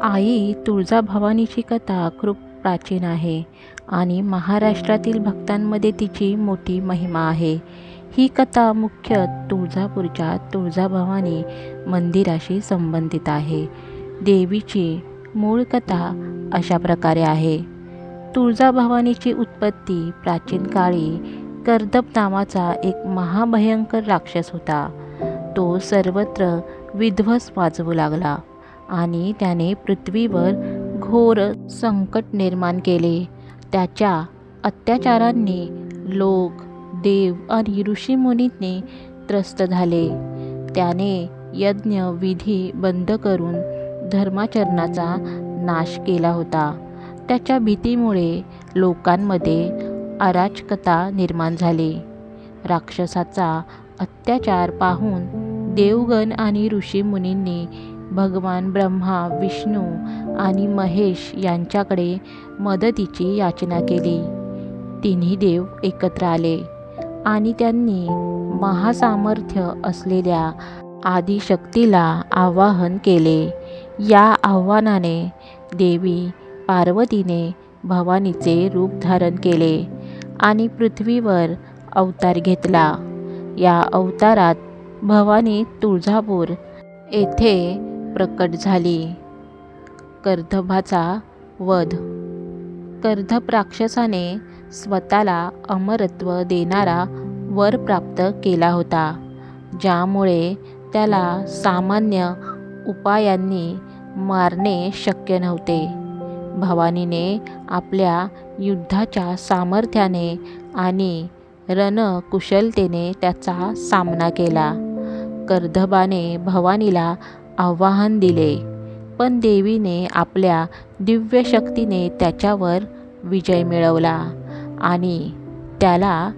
आई तुळजाभवानीची कथा खूप प्राचीन आहे आणि महाराष्ट्रातील भक्तांमध्ये तिची मोठी महिमा आहे. ही कथा मुख्य तुळजापूरच्या तुळजाभवानी मंदिराशी संबंधित आहे. देवीची मूळ कथा अशा प्रकारे आहे. तुळजाभवानीची उत्पत्ती प्राचीन काळी कर्दब नावाचा एक महाभयंकर राक्षस होता. तो सर्वत्र विध्वंस माजवू लागला आणि त्याने पृथ्वीवर घोर संकट निर्माण केले. त्याच्या अत्याचारांनी लोक, देव आणि ऋषीमुनींनी त्रस्त झाले. त्याने यज्ञ विधी बंद करून धर्माचरणाचा नाश केला होता. त्याच्या भीतीमुळे लोकांमध्ये अराजकता निर्माण झाली. राक्षसाचा अत्याचार पाहून देवगण आणि ऋषीमुनींनी भगवान ब्रह्मा, विष्णू आणि महेश यांच्याकडे मदतीची याचना केली. तिन्ही देव एकत्र आले आणि त्यांनी महासामर्थ्य असलेल्या आदिशक्तीला आवाहन केले. या आव्हानाने देवी पार्वतीने भवानीचे रूप धारण केले आणि पृथ्वीवर अवतार घेतला. या अवतारात भवानी तुळजापूर येथे प्रकट झाली. कर्दभाचा वध. कर्दभ राक्षसाने स्वतःला अमरत्व देणारा वर प्राप्त केला होता, ज्यामुळे त्याला सामान्य उपायांनी मारणे शक्य नव्हते. भवानीने आपल्या युद्धाच्या सामर्थ्याने आणि रणकुशलतेने त्याचा सामना केला. कर्दभाने भवानीला आव्हान दिले, पण देवीने आपल्या दिव्य शक्तीने त्याच्यावर विजय मिळवला आणि त्याला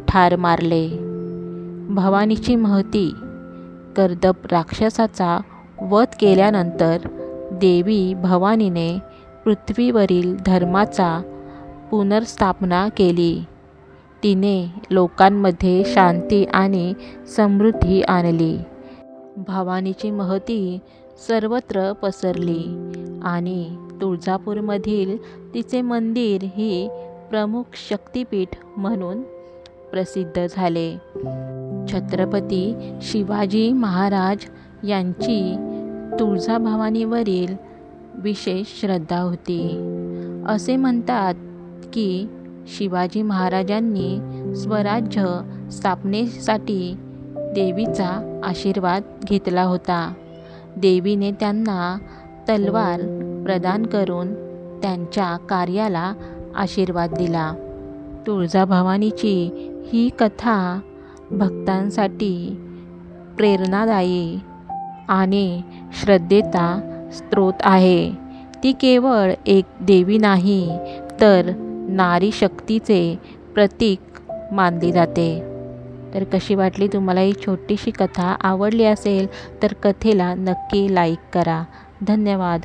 ठार मारले. भवानीची महती. कर्दभ राक्षसाचा वध केल्यानंतर देवी भवानीने पृथ्वीवरील धर्माचा पुनर्स्थापना केली. तिने लोकांमध्ये शांती आणि समृद्धी आणली. भवानीची महती सर्वत्र पसरली आणि तुळजापूरमधील तिचे मंदिर ही प्रमुख शक्तिपीठ म्हणून प्रसिद्ध झाले. छत्रपती शिवाजी महाराज यांची तुळजाभवानीवरील विशेष श्रद्धा होती. असे म्हणतात की शिवाजी महाराजांनी स्वराज्य स्थापनेसाठी देवीचा आशीर्वाद घेतला होता. देवीने त्यांना तलवार प्रदान करून त्यांच्या कार्याला आशीर्वाद दिला. तुळजाभवानीची ही कथा भक्तांसाठी प्रेरणादायी आणि श्रद्धेचा स्रोत आहे. ती केवळ एक देवी नाही, तर नारी शक्तीचे प्रतीक मानली जाते. तर कशी वाटली तुम्हाला ही छोटीशी कथा? आवडली असेल तर कथेला नक्की लाईक करा. धन्यवाद.